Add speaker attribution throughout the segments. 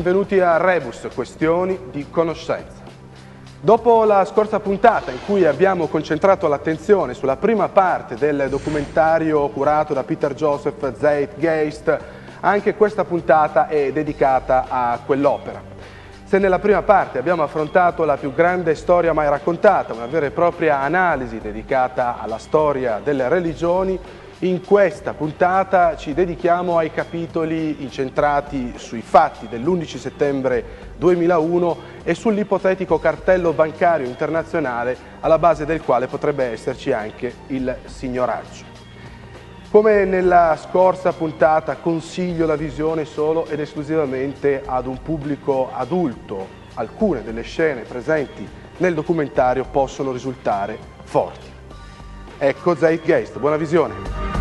Speaker 1: benvenuti a Rebus, questioni di conoscenza. Dopo la scorsa puntata in cui abbiamo concentrato l'attenzione sulla prima parte del documentario curato da Peter Joseph, Zeitgeist, anche questa puntata è dedicata a quell'opera. Se nella prima parte abbiamo affrontato la più grande storia mai raccontata, una vera e propria analisi dedicata alla storia delle religioni, in questa puntata ci dedichiamo ai capitoli incentrati sui fatti dell'11 settembre 2001 e sull'ipotetico cartello bancario internazionale alla base del quale potrebbe esserci anche il signoraggio. Come nella scorsa puntata consiglio la visione solo ed esclusivamente ad un pubblico adulto. Alcune delle scene presenti nel documentario possono risultare forti. Ecco Zeitgeist, buona visione!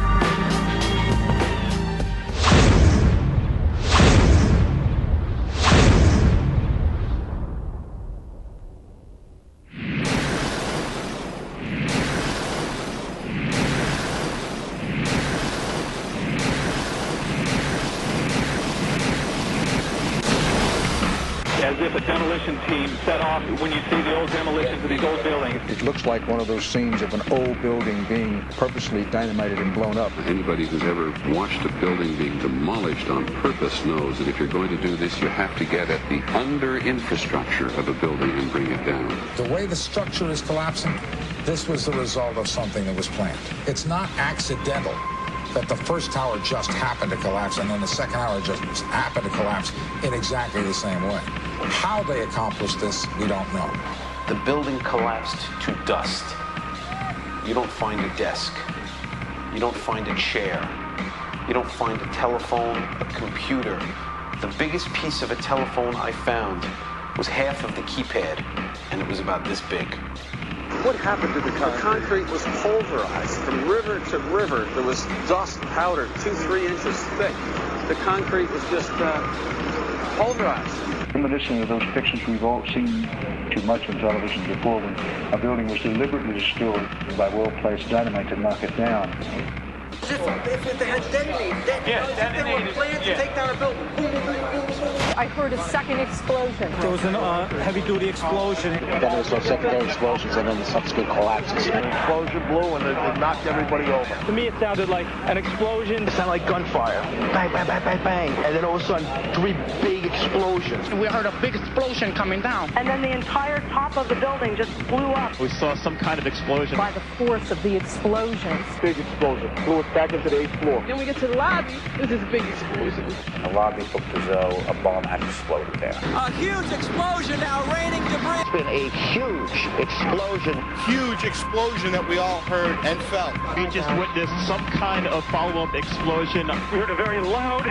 Speaker 2: As if a demolition team set off when you see the old demolitions of these old buildings.
Speaker 3: It looks like one of those scenes of an old building being purposely dynamited and blown up.
Speaker 4: Anybody who's ever watched a building being demolished on purpose knows that if you're going to do this, you have to get at the under-infrastructure of a building and bring it down.
Speaker 5: The way the structure is collapsing, this was the result of something that was planned. It's not accidental that the first tower just happened to collapse and then the second tower just happened to collapse in exactly the same way. How they accomplished this, we don't know.
Speaker 6: The building collapsed to dust. You don't find a desk. You don't find a chair. You don't find a telephone, a computer. The biggest piece of a telephone I found was half of the keypad, and it was about this big.
Speaker 7: What happened to the concrete? The concrete was pulverized from river to river. There was dust powder 2-3 inches thick. The concrete was just pulverized.
Speaker 8: Reminiscent of those pictures we've all seen too much on television before, when a building was deliberately destroyed by well-placed dynamite to knock it down.
Speaker 7: If they had detonated, they were planned to take down a building. Boom, boom, boom, boom, boom.
Speaker 9: I heard a second explosion.
Speaker 10: There was a heavy-duty explosion.
Speaker 11: Then there was those secondary explosions and then the subsequent collapses.
Speaker 12: An explosion blew and it knocked everybody over.
Speaker 10: To me, it sounded like an explosion.
Speaker 12: It sounded like gunfire. Bang, bang, bang, bang, bang. And then all of a sudden, 3 big explosions.
Speaker 13: We heard a big explosion coming down.
Speaker 9: And then the entire top of the building just blew up.
Speaker 10: We saw some kind of explosion.
Speaker 9: By the force of the explosion.
Speaker 12: Big explosion. Blew it back into the 8th floor.
Speaker 13: Then we get to the lobby. This is a big explosion.
Speaker 14: The lobby looked as though a bomb had exploded there.
Speaker 15: A huge explosion now raining debris.
Speaker 14: It's been a huge explosion.
Speaker 16: Huge explosion that we all heard and felt.
Speaker 10: We just witnessed some kind of follow-up explosion.
Speaker 2: We heard a very loud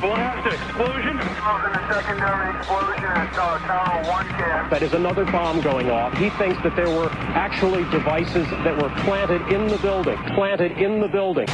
Speaker 2: blast explosion.
Speaker 7: The secondary explosion at Tower 1 camp.
Speaker 17: That is another bomb going off. He thinks that there were actually devices that were planted in the building. Planted in the building.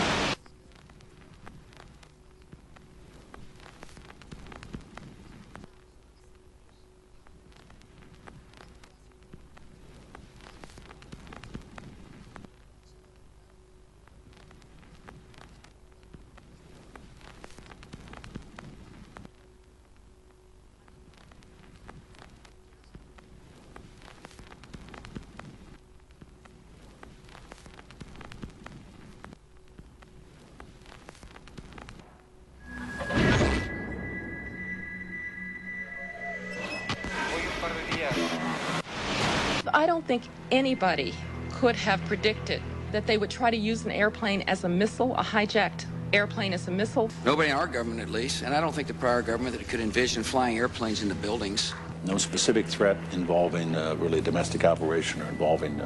Speaker 18: I don't think anybody could have predicted that they would try to use an airplane as a missile, a hijacked airplane as a missile.
Speaker 19: Nobody in our government, at least, and I don't think the prior government that could envision flying airplanes into buildings.
Speaker 3: No specific threat involving really a domestic operation or involving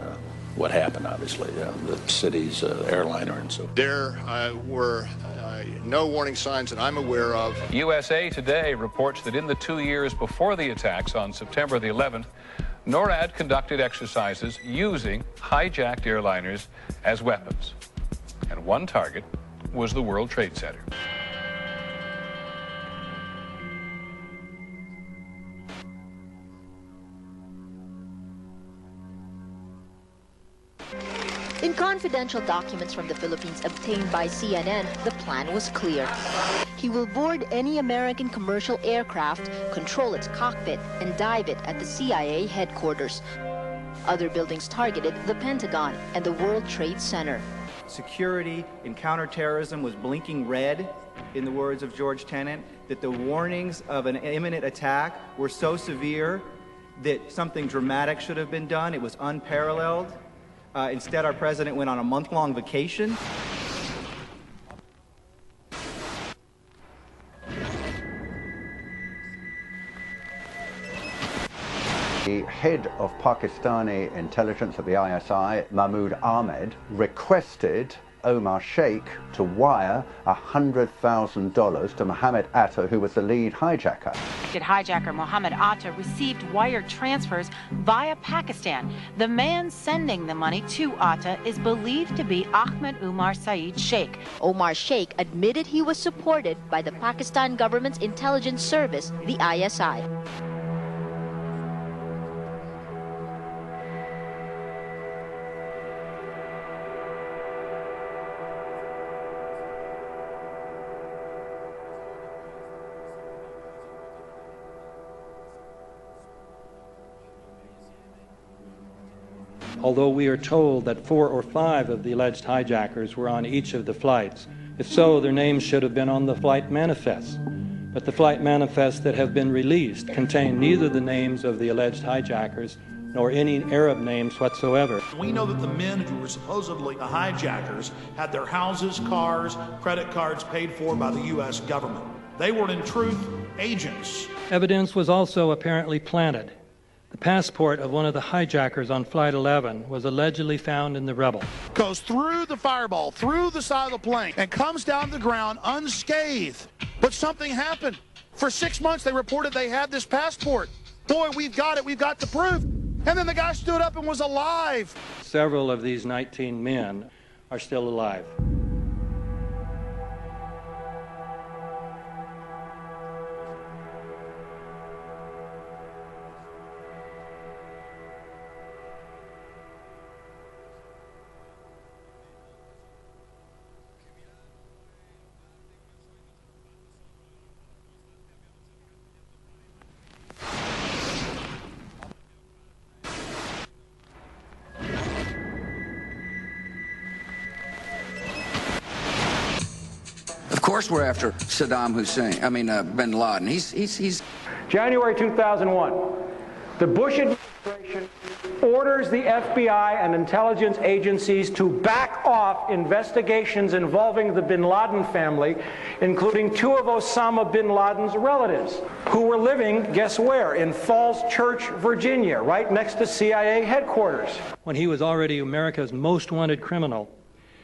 Speaker 3: what happened, obviously, the city's airliner and so.
Speaker 16: There were no warning signs that I'm aware of.
Speaker 20: USA Today reports that in the 2 years before the attacks on September the 11th, NORAD conducted exercises using hijacked airliners as weapons. And one target was the World Trade Center.
Speaker 2: In confidential documents from the Philippines obtained by CNN, the plan was clear.
Speaker 21: He will board any American commercial aircraft, control its cockpit, and dive it at the CIA headquarters. Other buildings targeted the Pentagon and the World Trade Center.
Speaker 22: Security in counterterrorism was blinking red, in the words of George Tenet, that the warnings of an imminent attack were so severe that something dramatic should have been done. It was unparalleled. Instead, our president went on a month-long vacation.
Speaker 23: The head of Pakistani intelligence at the ISI, Mahmoud Ahmed, requested Omar Sheikh to wire $100,000 to Mohammed Atta, who was the lead hijacker.
Speaker 24: Hijacker Mohammed Atta received wire transfers via Pakistan. The man sending the money to Atta is believed to be Ahmed Umar Saeed Sheikh.
Speaker 21: Omar Sheikh admitted he was supported by the Pakistan government's intelligence service, the ISI.
Speaker 25: Although we are told that 4 or 5 of the alleged hijackers were on each of the flights. If so, their names should have been on the flight manifests. But the flight manifests that have been released contain neither the names of the alleged hijackers nor any Arab names whatsoever.
Speaker 26: We know that the men who were supposedly the hijackers had their houses, cars, credit cards paid for by the U.S. government. They were, in truth, agents.
Speaker 25: Evidence was also apparently planted. The passport of one of the hijackers on Flight 11 was allegedly found in the rubble.
Speaker 26: Goes through the fireball, through the side of the plane, and comes down to the ground unscathed. But something happened. For 6 months, they reported they had this passport. Boy, we've got it. We've got the proof. And then the guy stood up and was alive.
Speaker 25: Several of these 19 men are still alive.
Speaker 19: Of course we're after Saddam Hussein, bin Laden. He's
Speaker 17: January 2001, the Bush administration orders the FBI and intelligence agencies to back off investigations involving the bin Laden family, including 2 of Osama bin Laden's relatives, who were living, guess where, in Falls Church, Virginia, right next to CIA headquarters.
Speaker 25: When he was already America's most wanted criminal,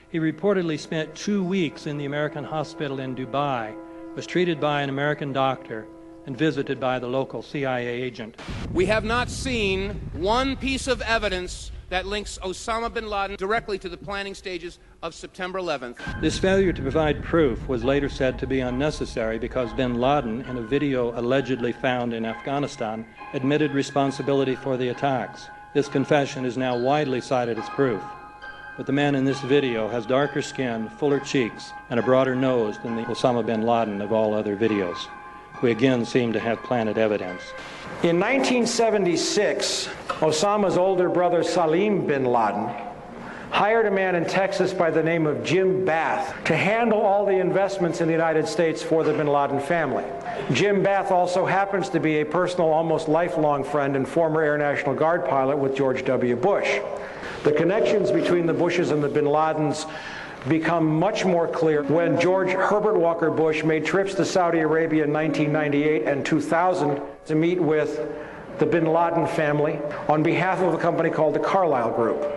Speaker 25: he reportedly spent 2 weeks in the American hospital in Dubai, was treated by an American doctor, and visited by the local CIA agent.
Speaker 27: We have not seen one piece of evidence that links Osama bin Laden directly to the planning stages of September 11th.
Speaker 25: This failure to provide proof was later said to be unnecessary because bin Laden, in a video allegedly found in Afghanistan, admitted responsibility for the attacks. This confession is now widely cited as proof. But the man in this video has darker skin, fuller cheeks, and a broader nose than the Osama bin Laden of all other videos. We again seem to have planted evidence.
Speaker 17: In 1976, Osama's older brother Salim bin Laden hired a man in Texas by the name of Jim Bath to handle all the investments in the United States for the bin Laden family. Jim Bath also happens to be a personal, almost lifelong friend and former Air National Guard pilot with George W. Bush. The connections between the Bushes and the bin Ladens become much more clear when George Herbert Walker Bush made trips to Saudi Arabia in 1998 and 2000 to meet with the bin Laden family on behalf of a company called the Carlyle Group.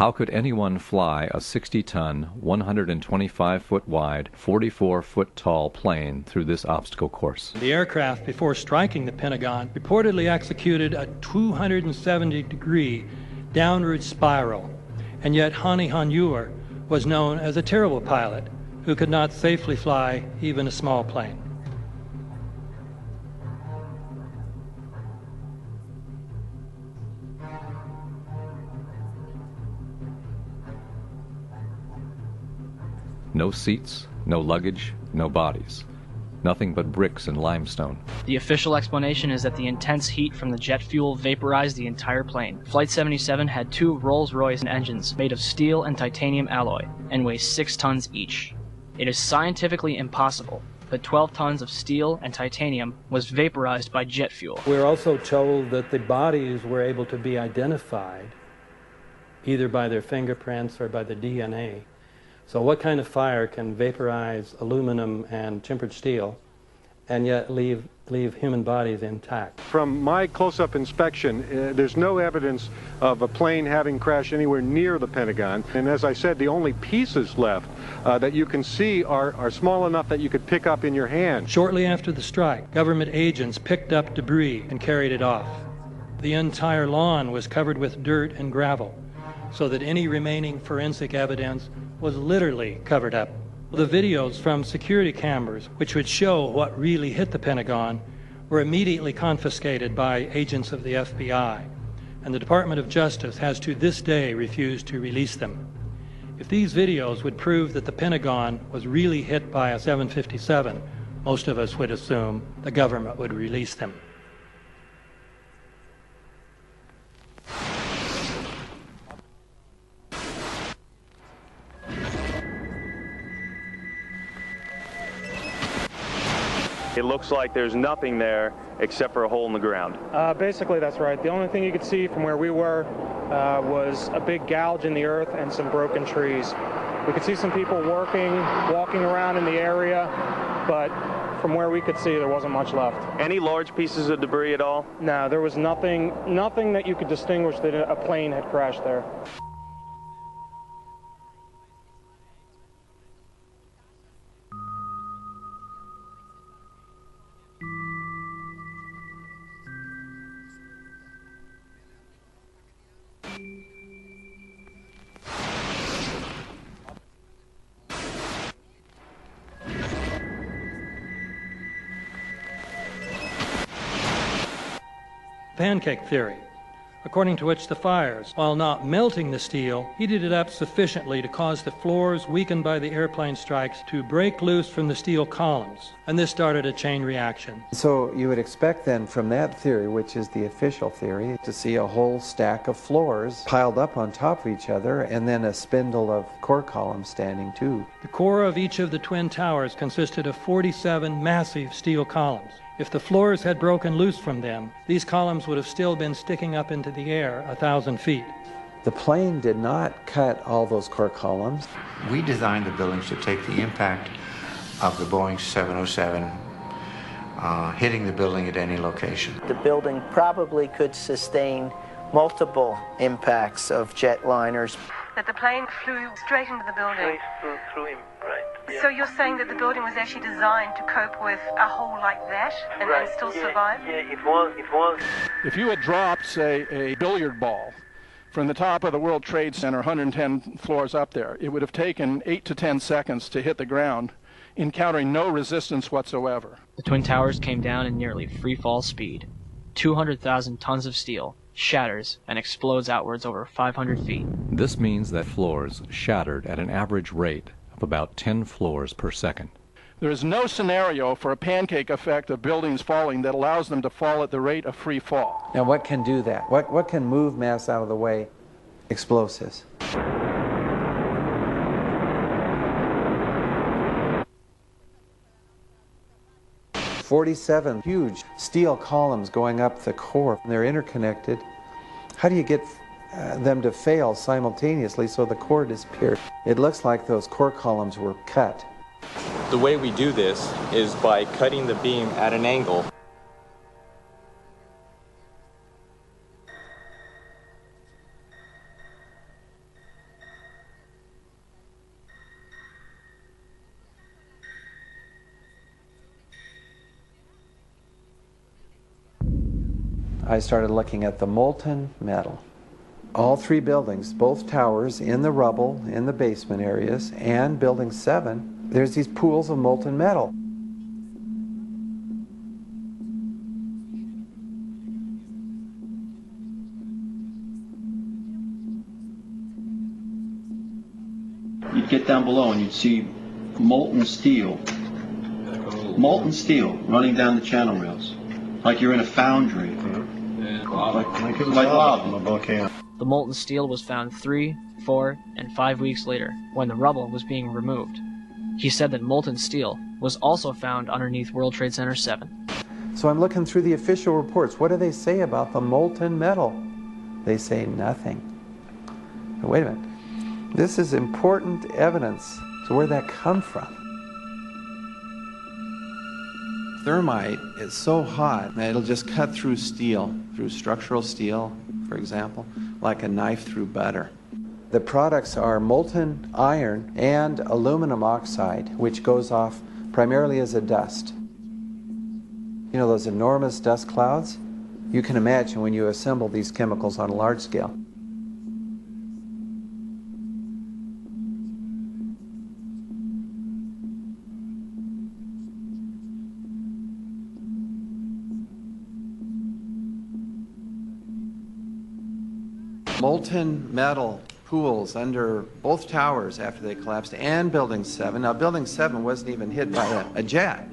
Speaker 1: How could anyone fly a 60-ton, 125-foot wide, 44-foot tall plane through this obstacle course?
Speaker 25: The aircraft, before striking the Pentagon, reportedly executed a 270-degree downward spiral, and yet Hani Hanjour was known as a terrible pilot who could not safely fly even a small plane.
Speaker 1: No seats, no luggage, no bodies. Nothing but bricks and limestone.
Speaker 4: The official explanation is that the intense heat from the jet fuel vaporized the entire plane. Flight 77 had 2 Rolls-Royce engines made of steel and titanium alloy and weigh 6 tons each. It is scientifically impossible that 12 tons of steel and titanium was vaporized by jet fuel.
Speaker 25: We're also told that the bodies were able to be identified either by their fingerprints or by the DNA. So what kind of fire can vaporize aluminum and tempered steel and yet leave human bodies intact?
Speaker 5: From my close-up inspection, there's no evidence of a plane having crashed anywhere near the Pentagon. And as I said, the only pieces left that you can see are small enough that you could pick up in your hand.
Speaker 25: Shortly after the strike, government agents picked up debris and carried it off. The entire lawn was covered with dirt and gravel, so that any remaining forensic evidence was literally covered up. The videos from security cameras, which would show what really hit the Pentagon, were immediately confiscated by agents of the FBI, and the Department of Justice has to this day refused to release them. If these videos would prove that the Pentagon was really hit by a 757, most of us would assume the government would release them.
Speaker 6: It looks like there's nothing there except for a hole in the ground.
Speaker 8: Basically, that's right. The only thing you could see from where we were was a big gouge in the earth and some broken trees. We could see some people walking around in the area, but from where we could see, there wasn't much left.
Speaker 6: Any large pieces of debris at all?
Speaker 8: No, there was nothing that you could distinguish that a plane had crashed there.
Speaker 25: Pancake theory, according to which the fires, while not melting the steel, heated it up sufficiently to cause the floors weakened by the airplane strikes to break loose from the steel columns, and this started a chain reaction.
Speaker 9: So you would expect then from that theory, which is the official theory, to see a whole stack of floors piled up on top of each other and then a spindle of core columns standing too.
Speaker 25: The core of each of the twin towers consisted of 47 massive steel columns. If the floors had broken loose from them, these columns would have still been sticking up into the air 1,000 feet.
Speaker 9: The plane did not cut all those core columns.
Speaker 11: We designed the buildings to take the impact of the Boeing 707 hitting the building at any location.
Speaker 28: The building probably could sustain multiple impacts of jetliners.
Speaker 29: That the plane flew straight into the building.
Speaker 30: Through him, right.
Speaker 29: So you're saying that the building was actually designed to cope with a hole like that and still survive?
Speaker 30: Yeah, it was.
Speaker 26: If you had dropped, say, a billiard ball from the top of the World Trade Center, 110 floors up there, it would have taken 8 to 10 seconds to hit the ground, encountering no resistance whatsoever.
Speaker 4: The Twin Towers came down in nearly free fall speed. 200,000 tons of steel shatters and explodes outwards over 500 feet.
Speaker 1: This means that floors shattered at an average rate of about 10 floors per second.
Speaker 26: There is no scenario for a pancake effect of buildings falling that allows them to fall at the rate of free fall.
Speaker 9: Now what can do that? What can move mass out of the way? Explosives. "47 huge steel columns going up the core. They're interconnected. How do you get them to fail simultaneously so the core disappears? It looks like those core columns were cut.
Speaker 31: The way we do this is by cutting the beam at an angle.
Speaker 9: I started looking at the molten metal. All three buildings, both towers in the rubble, in the basement areas, and Building 7, there's these pools of molten metal.
Speaker 2: You'd get down below and you'd see molten steel running down the channel rails, like you're in a foundry, like lava.
Speaker 4: The molten steel was found 3, 4, and 5 weeks later, when the rubble was being removed. He said that molten steel was also found underneath World Trade Center 7.
Speaker 9: So I'm looking through the official reports. What do they say about the molten metal? They say nothing. But wait a minute. This is important evidence. So where'd that come from? Thermite is so hot that it'll just cut through steel, through structural steel, for example, like a knife through butter. The products are molten iron and aluminum oxide, which goes off primarily as a dust. You know those enormous dust clouds? You can imagine when you assemble these chemicals on a large scale. Molten metal pools under both towers after they collapsed and Building 7. Now, Building 7 wasn't even hit by a jet.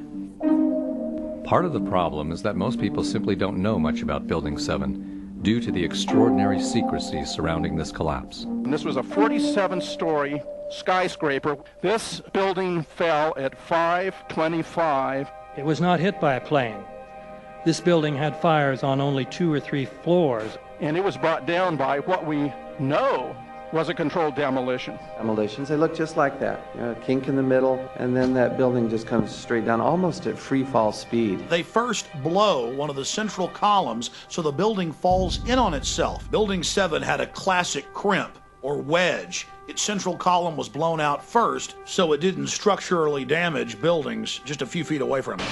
Speaker 1: Part of the problem is that most people simply don't know much about Building 7 due to the extraordinary secrecy surrounding this collapse.
Speaker 3: And this was a 47-story skyscraper. This building fell at 5:25.
Speaker 25: It was not hit by a plane. This building had fires on only 2 or 3 floors.
Speaker 3: And it was brought down by what we know was a controlled demolition.
Speaker 9: Demolitions, they look just like that. You know, a kink in the middle, and then that building just comes straight down, almost at free fall speed.
Speaker 26: They first blow one of the central columns so the building falls in on itself. Building 7 had a classic crimp or wedge. Its central column was blown out first, so it didn't structurally damage buildings just a few feet away from it.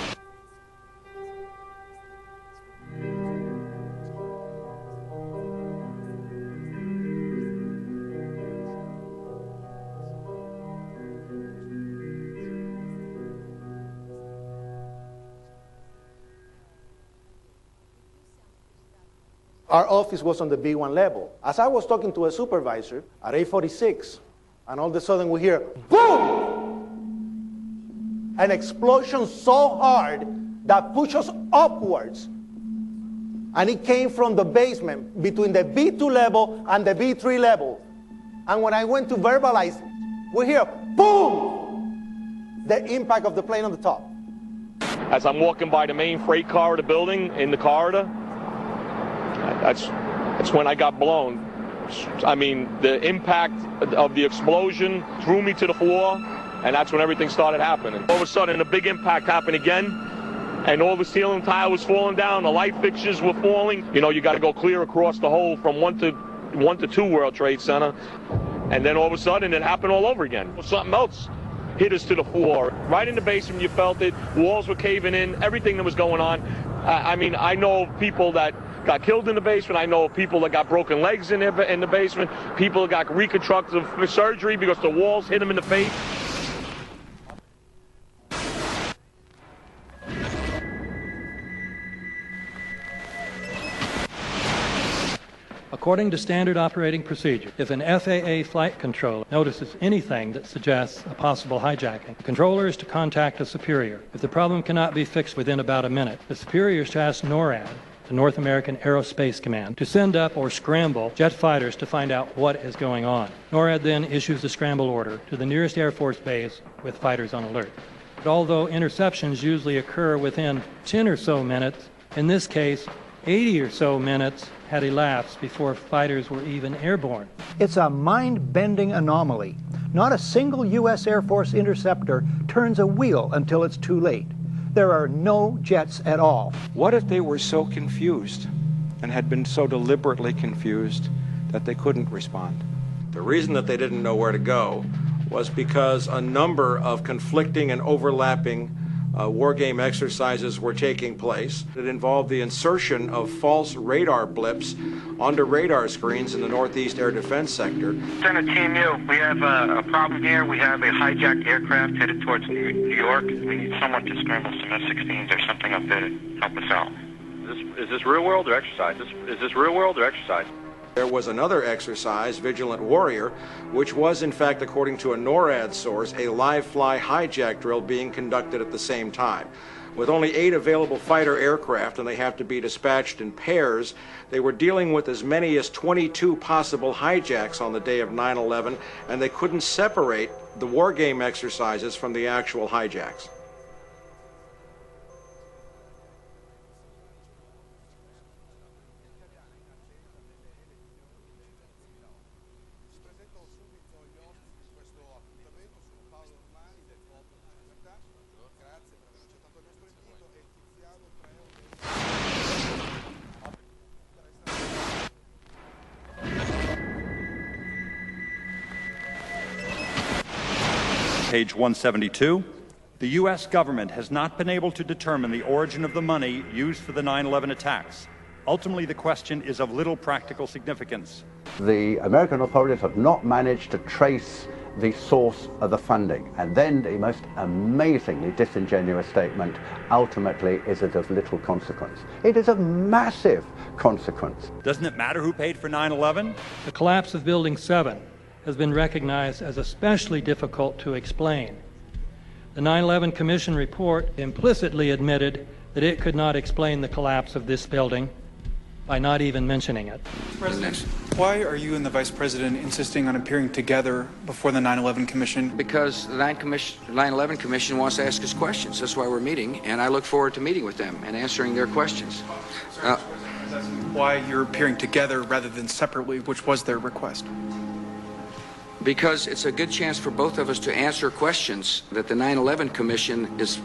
Speaker 7: Our office was on the B1 level. As I was talking to a supervisor at 8:46, and all of a sudden we hear, boom! An explosion so hard that pushed us upwards. And it came from the basement between the B2 level and the B3 level. And when I went to verbalize, we hear, boom! The impact of the plane on the top.
Speaker 6: As I'm walking by the main freight car of the building, in the corridor, that's when I got blown. I mean, the impact of the explosion threw me to the floor, and that's when everything started happening. All of a sudden, a big impact happened again, and all the ceiling tile was falling down, the light fixtures were falling. You know, you got to go clear across the whole from 1 to 2 World Trade Center, and then all of a sudden, it happened all over again. Something else hit us to the floor. Right in the basement, you felt it. Walls were caving in, everything that was going on. I mean, I know people that got killed in the basement. I know people that got broken legs in the basement. People that got reconstructive surgery because the walls hit them in the face.
Speaker 25: According to standard operating procedure, if an FAA flight controller notices anything that suggests a possible hijacking, the controller is to contact a superior. If the problem cannot be fixed within about a minute, the superior is to ask NORAD, the North American Aerospace Command, to send up or scramble jet fighters to find out what is going on. NORAD then issues the scramble order to the nearest Air Force base with fighters on alert. But although interceptions usually occur within 10 or so minutes, in this case, 80 or so minutes had elapsed before fighters were even airborne.
Speaker 10: It's a mind-bending anomaly. Not a single U.S. Air Force interceptor turns a wheel until it's too late. There are no jets at all.
Speaker 12: What if they were so confused and had been so deliberately confused that they couldn't respond?
Speaker 13: The reason that they didn't know where to go was because a number of conflicting and overlapping
Speaker 17: war game exercises were taking place. It involved the insertion of false radar blips onto radar screens in the Northeast Air Defense Sector.
Speaker 13: Center Team U, we have a problem here. We have a hijacked aircraft headed towards New York. We need someone to scramble some F-16s or something up there to help us out.
Speaker 14: Is this real world or exercise? Is this real world or exercise?
Speaker 17: There was another exercise, Vigilant Warrior, which was in fact, according to a NORAD source, a live-fly hijack drill being conducted at the same time. With only 8 available fighter aircraft, and they have to be dispatched in pairs, they were dealing with as many as 22 possible hijacks on the day of 9/11, and they couldn't separate the war game exercises from the actual hijacks.
Speaker 15: Page 172. The U.S. government has not been able to determine the origin of the money used for the 9/11 attacks. Ultimately, the question is of little practical significance.
Speaker 16: The American authorities have not managed to trace the source of the funding. And then the most amazingly disingenuous statement, ultimately, is it of little consequence. It is of massive consequence.
Speaker 15: Doesn't it matter who paid for 9/11?
Speaker 25: The collapse of Building 7 has been recognized as especially difficult to explain. The 9/11 Commission report implicitly admitted that it could not explain the collapse of this building by not even mentioning it.
Speaker 18: President, why are you and the Vice President insisting on appearing together before the 9/11 Commission?
Speaker 19: Because the 9/11 Commission wants to ask us questions. That's why we're meeting, and I look forward to meeting with them and answering their questions.
Speaker 18: Why you're appearing together rather than separately, which was their request?
Speaker 19: Because it's a good chance for both of us to answer questions that the 9/11 Commission is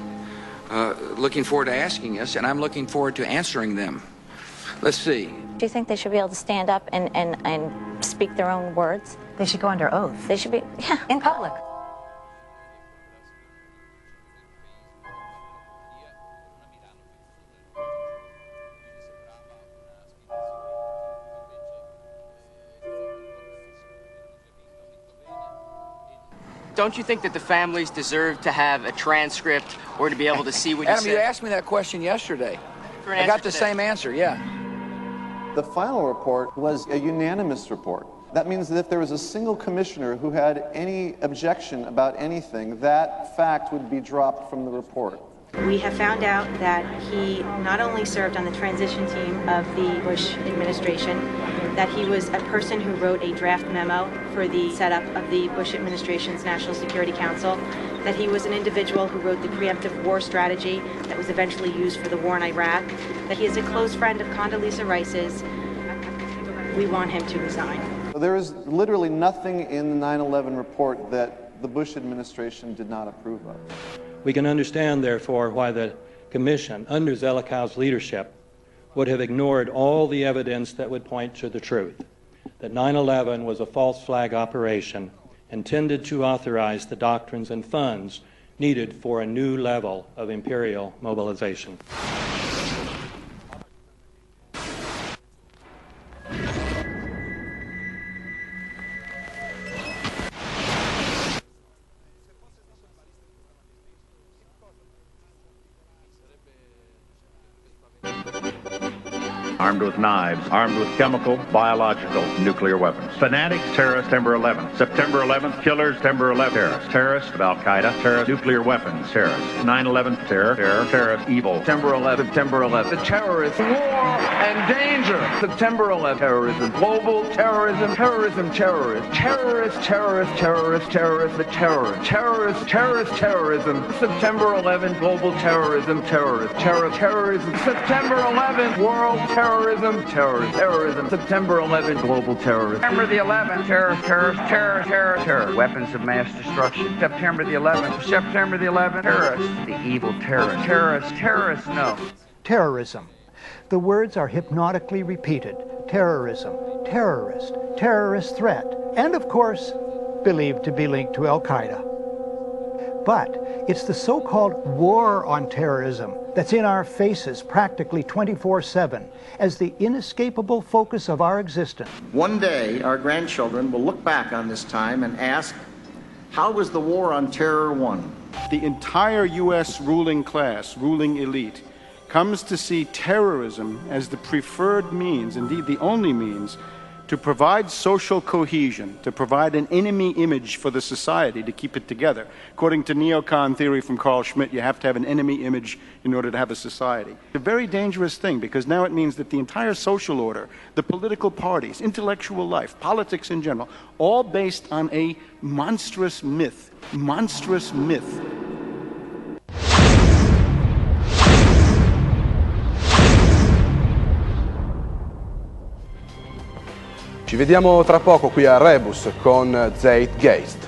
Speaker 19: looking forward to asking us, and I'm looking forward to answering them. Let's see.
Speaker 18: Do you think they should be able to stand up and speak their own words?
Speaker 16: They should go under oath.
Speaker 18: They should be, yeah,
Speaker 16: in public.
Speaker 20: Don't you think that the families deserve to have a transcript or to be able to see what you
Speaker 19: Adam,
Speaker 20: said?
Speaker 19: you asked me that question yesterday. I got the same answer, yeah.
Speaker 21: The final report was a unanimous report. That means that if there was a single commissioner who had any objection about anything, that fact would be dropped from the report.
Speaker 22: We have found out that he not only served on the transition team of the Bush administration, that he was a person who wrote a draft memo for the setup of the Bush administration's National Security Council, that he was an individual who wrote the preemptive war strategy that was eventually used for the war in Iraq, that he is a close friend of Condoleezza Rice's. We want him to resign.
Speaker 21: There is literally nothing in the 9/11 report that the Bush administration did not approve of.
Speaker 25: We can understand, therefore, why the Commission, under Zelikow's leadership, would have ignored all the evidence that would point to the truth, that 9/11 was a false flag operation intended to authorize the doctrines and funds needed for a new level of imperial mobilization.
Speaker 23: Armed with knives, armed with chemical, biological, nuclear weapons. Fanatics, terrorists, September 11th. September 11th, killers, September 11th, terrorists. Terrorists of Al-Qaeda, terrorists, nuclear weapons, terrorists. 9/11, terror, terrorist, evil. September 11th, September 11th.
Speaker 24: The terrorists, war and danger. September 11th, terrorism, global terrorism, terrorism, terrorists. Terrorists, terrorists, terrorists, terrorists, the terror. Terrorists, terrorist, terrorism. September 11th, global terrorism, terrorists. Terrorism. September 11th, world terrorism, terrorism. September 11th, global terrorism. September the 11th, terror, weapons of mass destruction. September the 11th, terrorists, the evil terrorists. Terrorists, no.
Speaker 10: Terrorism. The words are hypnotically repeated. Terrorism, terrorist, terrorist threat, and of course, believed to be linked to Al-Qaeda. But it's the so-called war on terrorism that's in our faces practically 24/7 as the inescapable focus of our existence.
Speaker 1: One day, our grandchildren will look back on this time and ask, how was the war on terror won?
Speaker 2: The entire U.S. ruling class, ruling elite, comes to see terrorism as the preferred means, indeed the only means, to provide social cohesion, to provide an enemy image for the society to keep it together. According to neocon theory from Carl Schmitt, you have to have an enemy image in order to have a society. It's a very dangerous thing because now it means that the entire social order, the political parties, intellectual life, politics in general, all based on a monstrous myth. Monstrous myth.
Speaker 4: Ci vediamo tra poco qui a Rebus con Zeitgeist.